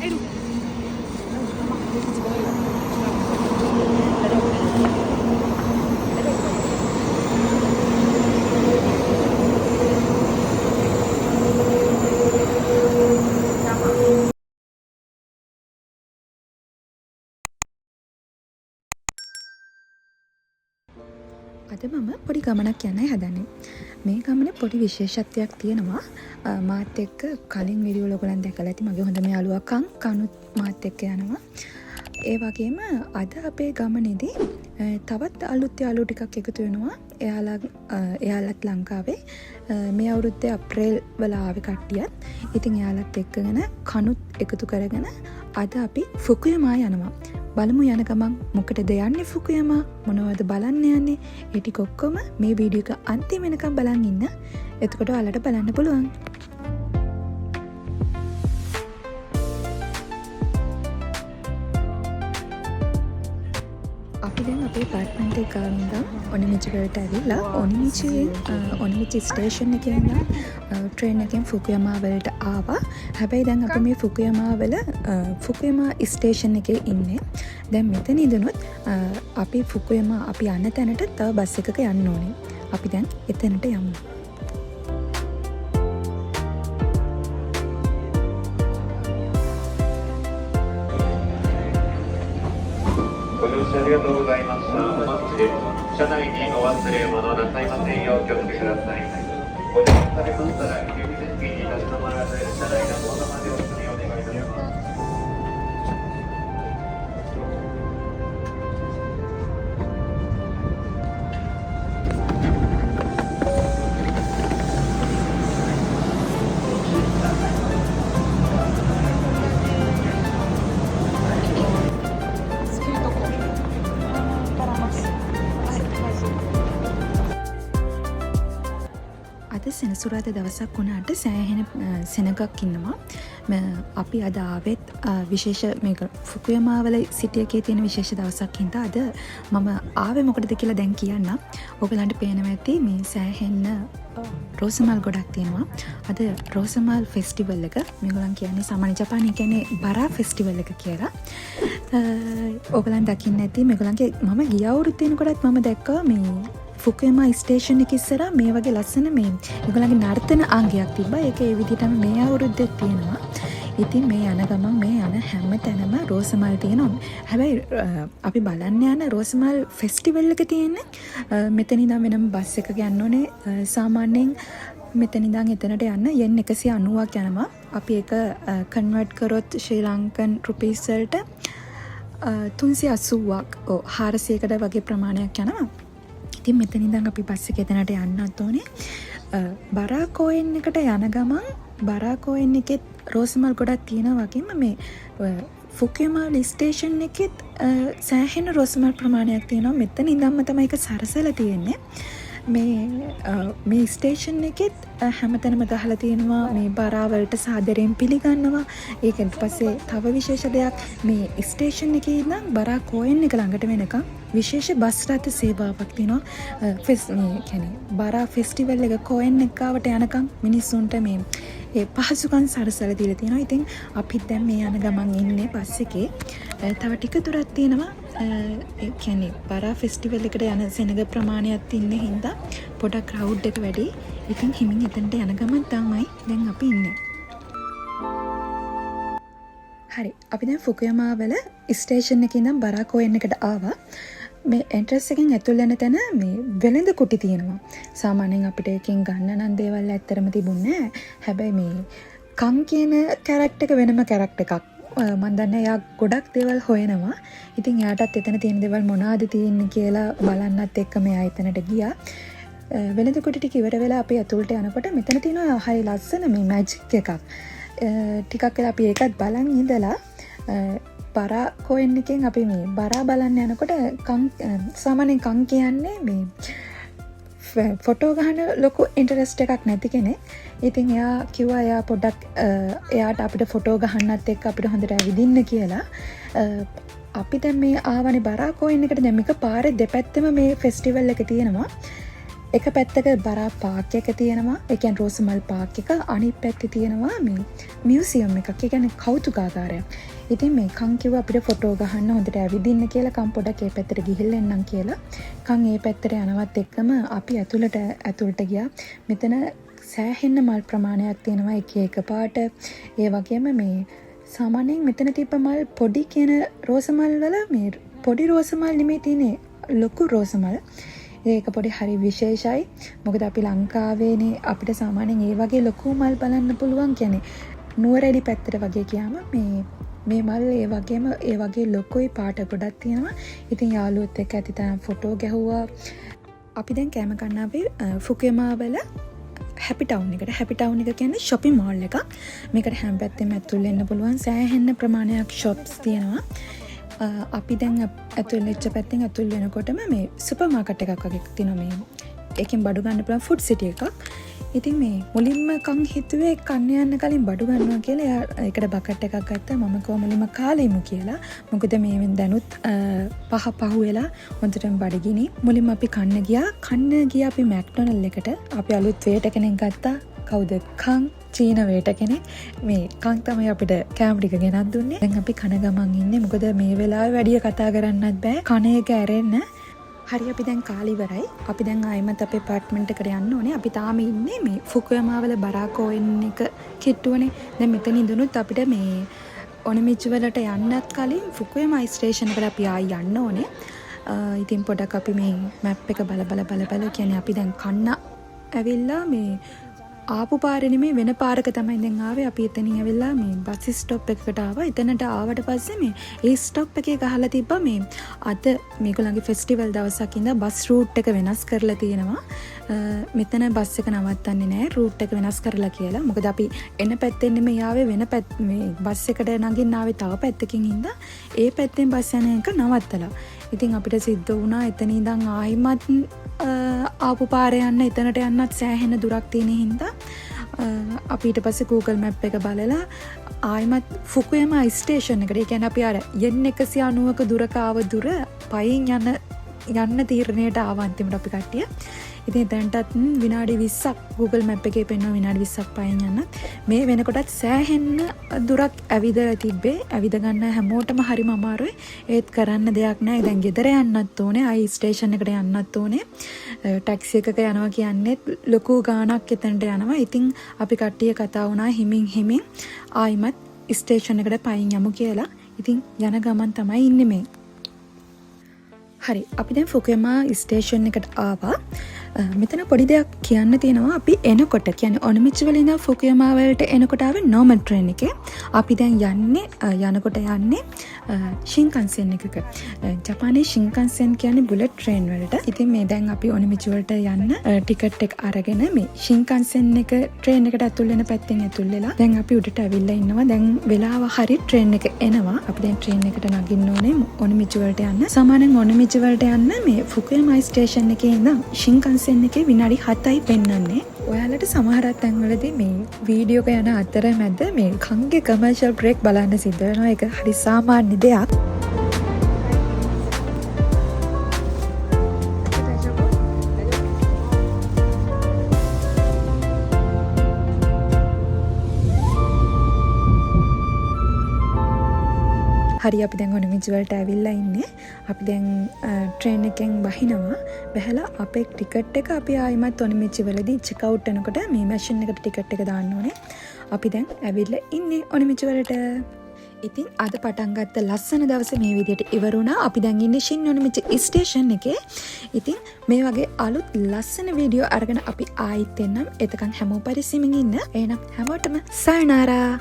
අද මම පොඩි ගමනක් යන්නයි හදන්නේ. මේ ගමන පොඩි විශේෂත්වයක් තියෙනවා. මාත් එක්ක කලින් වීඩියෝ වල ඔයගලන් දැකලා ඇති මගේ හොඳම යාළුවා කනුත් මාත් එක්ක යනවා. ඒ වගේම අද අපේ ගමනේදී තවත් අලුත් යාළුවෝ ටිකක් එකතු වෙනවා. එයාලත් ලංකාවේ මේ අවුරුද්දේ අප්‍රේල් වල ආවේ කට්ටියත්. ඉතින් එයාලත් එක්කගෙන කනුත් එකතු කරගෙන අද අපි ෆුකුයමා යනවා. බලමු යන ගමන් මොකටද යන්නේ ෆුකුයමා, මොනවද බලන්න යන්නේ, ඒ ටික ඔක්කොම මේ වීඩියෝ එක අන්තිම වෙනකම් බලන් ඉන්න. එතකොට ඔයාලට බලන්න පුළුවන්. අපි දැන් අපේ apartment එක ගාව ඉඳන් ඔනිමිචි වලට ඇවිල්ලා ඔනිමිචි ස්ටේෂන් එකේ ඉඳන් ට්‍රේන් එකෙන් ෆුකුයමා වලට ආවා. හැබැයි දැන් අපි මේ ෆුකුයමා ස්ටේෂන් එකේ ඉන්නේ. දැන් මෙතන ඉඳනොත් අපි ෆුකුයමා අපි යන්න තැනට තව බස් එකක යන්න ඕනේ. අපි දැන් එතනට යමු. අද සෙනසුරාදා දවසක් වුණාට සෑහෙන සෙනගක් ඉන්නවා. අපි අද ආවෙත් විශේෂ මේක ෆුකුයමා වල සිටි එකේ තියෙන විශේෂ දවසක් හින්දා අද මම ආවේ මොකටද කියලා දැන් කියන්නම්. ඔයගලන්ට පේනවා ඇති මේ සෑහෙන රෝසමල් ගොඩක් තියෙනවා. අද රෝසමල් ෆෙස්ටිවල් එක මේගොල්ලන් කියන්නේ සාමාන්‍ය ජපානයේ කියන්නේ බරා ෆෙස්ටිවල් එක කියලා. ඔයගලන් දකින්න ඇති මේගොල්ලන්ගේ මම ගිය අවුරුද්දේ එනකොටත් මම දැක්කා මේ ෆුකුයමා ස්ටේෂන් එක ඉස්සරහා මේ වගේ ලස්සන මේ ඒගොල්ලන්ගේ නර්තන අංගයක් තිබ්බා. ඒක ඒ විදිහටම මේ අවුරුද්දේ තියෙනවා. ඉතින් මේ යන ගමන් මේ යන හැම තැනම රෝසමල් තියෙනවා. හැබැයි අපි බලන්න යන රෝසමල් ෆෙස්ටිවල් එක තියෙන්නේ මෙතන ඉඳන් වෙනම බස් එකක යන්න ඕනේ. සාමාන්‍යයෙන් මෙතන ඉඳන් එතනට යන්න yen 190ක් යනවා. අපි ඒක කන්වර්ට් කරොත් ශ්‍රී ලංකන් රුපීස් වලට 380ක් 400කට වගේ ප්‍රමාණයක් යනවා. ඉතින් මෙතන ඉඳන් අපි බස් එකේ එතනට යන්නත් ඕනේ. බරා කෝයෙන් එකට යන ගමන් බරා කෝයෙන් එකෙත් රෝසමල් ගොඩක් තියෙනවා වගේම මේ ෆුකුයමා ස්ටේෂන් එකෙත් සෑහෙන රෝසමල් ප්‍රමාණයක් තියෙනවා. මෙතන ඉඳන්ම තමයි ඒක සරසලා තියෙන්නේ. මේ ස්ටේෂන් එකෙත් හැමතැනම ගහලා තියෙනවා මේ බරා වලට සාදරයෙන් පිළිගන්නවා. ඒකෙන් පස්සේ තව විශේෂ දෙයක් මේ ස්ටේෂන් එකේ ඉඳන් බරා කෝයෙන් එක ළඟට වෙනකම් විශේෂ බස් රථ සේවාවක් තියෙනවා. මේ කියන්නේ බරා ෆෙස්ටිවල් එක කෝයෙන් එක ගාවට යනකම් මිනිස්සුන්ට මේ ඒ පහසුකම් සරසලා දීලා තියෙනවා. ඉතින් අපිත් දැන් මේ යන ගමන් ඉන්නේ බස් එකේ. තව ටික දුරක් තියෙනවා. ඒ කියන්නේ බරා ෆෙස්ටිවල් එකට යන සෙනග ප්‍රමාණයක් ඉන්න හින්දා පොඩක් ක්‍රවුඩ් එක වැඩි. ඉතින් හිමින් එතනට යන ගමන් තමයි දැන් අපි ඉන්නේ. හරි. අපි දැන් ෆුකුයමා වල ස්ටේෂන් එකේ ඉඳන් බරා කෝයෙන් එකට ආවා. මේ එන්ට්‍රන්ස් එකෙන් ඇතුල් වෙන තැන මේ වෙළඳ කුටි තියෙනවා. සාමාන්‍යයෙන් අපිට එකෙන් ගන්න නම් දේවල් ඇත්තරම තිබුණේ නැහැ. හැබැයි මේ කන් කියන කැරක්ටර් එක වෙනම කැරක්ටර් එකක්. මම දන්නේ එයා ගොඩක් දේවල් හොයනවා. ඉතින් එයාටත් එතන තියෙන දේවල් මොනවද තියෙන්නේ කියලා බලන්නත් එක්ක මෙයා එතනට ගියා. වෙළඳ කුටි ටික ඉවර වෙලා අපි ඇතුළට යනකොට මෙතන තියෙනවා හරි ලස්සන මේ මැජික් එකක්. ටිකක් වෙලා අපි ඒකත් බලන් ඉඳලා බරා කෝයෙන් එකෙන් අපි මේ බරා බලන්න යනකොට සාමාන්‍යයෙන් කන් කියන්නේ මේ ෆොටෝ ගහන ලොකු ඉන්ටරෙස්ට් එකක් නැති කෙනෙක්. ඉතින් එයා කිව්වා එයා පොඩ්ඩක් එයාට අපිට ෆොටෝ ගහන්නත් එක්ක අපිට හොඳට ඇවිදින්න කියලා. අපි දැන් මේ ආවනේ බරා කෝයෙන් එකට. දැන් මේක පාරේ දෙපැත්තෙම මේ ෆෙස්ටිවල් එක තියෙනවා. එක පැත්තක බරා පාක් එක තියෙනවා. ඒ කියන්නේ රෝස මල් පාක් එක. අනිත් පැත්තේ තියෙනවා මේ මියුසියම් එකක්. ඒ කියන්නේ කෞතුකාගාරයක්. ඉතින් මේ කන් කිව්වා අපිට ෆොටෝ ගහන්න හොඳට ඇවිදින්න කියලා. කන් පොඩක් ඒ පැත්තට ගිහිල්ලා එන්නම් කියලා. කන් ඒ පැත්තට යනවත් එක්කම අපි ඇතුළට ගියා. මෙතන සෑහෙන්න මල් ප්‍රමාණයක් තියෙනවා එක එක පාට. ඒ වගේම මේ සාමාන්‍යයෙන් මෙතන තිබ්බ මල් පොඩි කියන රෝස මල් වල මේ පොඩි රෝස මල් නෙමෙයි තියෙන්නේ ලොකු රෝස මල්. ඒක පොඩි හරි විශේෂයි. මොකද අපි ලංකාවේනේ අපිට සාමාන්‍යයෙන් ඒ වගේ ලොකු මල් බලන්න පුළුවන් කියන්නේ නුවරඑලි පැත්තට වගේ ගියාම මේ මල් ඒ වගේ ලොකුයි පාට ගොඩක් තියෙනවා. ඉතින් යාළුවොත් එක්ක ඇතිතරම් ෆොටෝ ගැහුවා. අපි දැන් කෑම කන්න ආවේ ෆුකුයමා වල හැපි ටවුන් එකට. හැපි ටවුන් එක කියන්නේ shopping mall එකක්. මේකට හැම පැත්තෙම ඇතුල් වෙන්න පුළුවන් සෑහෙන්න ප්‍රමාණයක් shops තියෙනවා. අපි දැන් ඇතුල් වෙච්ච පැත්තෙන් ඇතුල් වෙනකොටම මේ සුපර් මාකට් එකක් වගේ තියෙනවා. මේ එකෙන් බඩු ගන්න පුළුවන් ෆුඩ් සිටි එකක්. ඉතින් මේ මුලින්ම කන් හිතුවේ කන්න යන්න කලින් බඩු ගන්නවා කියලා. එයා ඒකට බකට් එකක් ගත්තා. මම කිව්වා මුලින්ම කාලෙමු කියලා. මොකද මේ දැනුත් පහ වෙලා හොඳටම බඩගිනි. මුලින්ම අපි කන්න ගියා අපි මැක්ඩොනල්ඩ් එකට. අපි අලුත් වේට කෙනෙක් ගත්තා. කවුද? කන් චීන වේට කෙනෙක්. මේ කන් තමයි අපිට කෑම ටික ගෙනත් දුන්නේ. දැන් අපි කන ගමන් ඉන්නේ. මොකද මේ වෙලාවේ වැඩිය කතා කරන්නත් බෑ. කන එක ඇරෙන්න. හරි අපි දැන් කාලේ ඉවරයි. අපි දැන් ආයෙමත් අපේ ඇපාර්ට්මන්ට් එකට යන්න ඕනේ. අපි තාම ඉන්නේ මේ ෆුකුයමා වල බරාකෝෙන් එක කිට්ටුවනේ. දැන් මෙතන ඉඳුනුත් අපිට මේ ඔනිමිච් වලට යන්නත් කලින් ෆුකුයමා ස්ටේෂන් එකට අපි ආයෙ යන්න ඕනේ. ඉතින් පොඩක් අපි මේ මැප් එක බල කියන්නේ අපි දැන් කන්න ඇවිල්ලා මේ ආපු පාරේ නෙමෙයි වෙන පාරක තමයි දැන් ආවේ. අපි එතනින් ඇවිල්ලා මේ බස් ස්ටොප් එකකට ආවා. එතනට ආවට පස්සේ මේ ඒ ස්ටොප් එකේ ගහලා තිබ්බා මේ අද මේගොල්ලන්ගේ ෆෙස්ටිවල් දවසක් ඉඳලා බස් රූට් එක වෙනස් කරලා තියෙනවා. මෙතන බස් එක නවත්තන්නේ නැහැ. රූට් එක වෙනස් කරලා කියලා. මොකද අපි එන පැත්තෙන් නෙමෙයි ආවේ වෙන මේ බස් එකට නගින්න ආවේ තව පැත්තකින් ඉඳලා ඒ පැත්තෙන් බස් යන එක නවත්තලා. ඉතින් අපිට සිද්ධ වුණා එතන ඉඳන් ආයිමත් ආපු පාරේ යන්න එතනට යන්නත් සෑහෙන දුරක් තියෙන හින්දා අපි ඊට පස්සේ Google Map එක බලලා ආයිමත් ෆුකුයමා ස්ටේෂන් එකට. ඒ කියන්නේ අපි අර N190ක දුරක ආව දුර පයින් යන්න තීරණයට ආවා අන්තිමට අපි කට්ටිය. ඉතින් එතනටත් විනාඩි 20ක් Google Map එකේ පෙන්වන විනාඩි 20ක් පයින් යන්න. මේ වෙනකොටත් සෑහෙන්න දුරක් ඇවිදලා තිබ්බේ. ඇවිද ගන්න හැමෝටම හරිම අමාරුයි. ඒත් කරන්න දෙයක් නැහැ. දැන් ගෙදර යන්නත් ඕනේ. ආයි ස්ටේෂන් එකට යන්නත් ඕනේ. ටැක්සි එකක යනවා කියන්නේ ලොකු ගාණක් එතනට යනවා. ඉතින් අපි කට්ටිය කතා වුණා හිමින් ආයිමත් ස්ටේෂන් එකට පයින් යමු කියලා. ඉතින් යන ගමන් තමයි ඉන්නේ මේ. හරි අපි දැන් ෆුකුයමා ස්ටේෂන් එකට ආවා. මෙතන පොඩි දෙයක් කියන්න තියෙනවා. අපි එනකොට කියන්නේ ඔනිමිච් වල ඉඳන් ෆුකුයමා වලට එනකොට ආවේ නෝමල් ට්‍රේන් එකේ. අපි දැන් යනකොට යන්නේ Shinkansen එකක. ජපානයේ Shinkansen කියන්නේ බුලට් ට්‍රේන් වලට. ඉතින් මේ දැන් අපි ඔනිමිච් වලට යන්න ටිකට් එක අරගෙන මේ Shinkansen එක ට්‍රේන් එකට ඇතුල් වෙන පැත්තෙන් ඇතුල් වෙලා දැන් අපි උඩට ඇවිල්ලා ඉන්නවා. දැන් වෙලාව හරි ට්‍රේන් එක එනවා. අපි දැන් ට්‍රේන් එකට නගින්න ඕනේ ඔනිමිච් වලට යන්න. සාමාන්‍යයෙන් ඔනිමිච් වලට යන්න මේ ෆුකුයමා ස්ටේෂන් එකේ ඉඳන් Shinkansen එකේ විනාඩි 7යි පෙන්වන්නේ. ඔයාලට සමහර තැන්වලදී මේ වීඩියෝ එක යන අතරමැද මේ කන්ගේ කමර්ෂල් බ්‍රේක් බලන්න සිද්ධ වෙනවා. ඒක හරි සාමාන්‍ය දෙයක්. හරි අපි දැන් ඔනිමිච් වලට ඇවිල්ලා ඉන්නේ. අපි දැන් ට්‍රේන් එකෙන් බහිනවා. බහලා අපේ ටිකට් එක අපි ආයිමත් ඔනිමිච් වලදී චෙක් අවුට් වෙනකොට මේ මැෂින් එකට ටිකට් එක දාන්න ඕනේ. අපි දැන් ඇවිල්ලා ඉන්නේ ඔනිමිච් වලට. ඉතින් අද පටන් ගත්ත ලස්සන දවස මේ විදිහට ඉවර වුණා. අපි දැන් ඉන්නේ Shin ඔනිමිච් ස්ටේෂන් එකේ. ඉතින් මේ වගේ අලුත් ලස්සන වීඩියෝ අරගෙන අපි ආයිත් එන්නම්. එතකන් හැමෝම පරිස්සමින් ඉන්න. එහෙනම් හැමෝටම සයනාරා.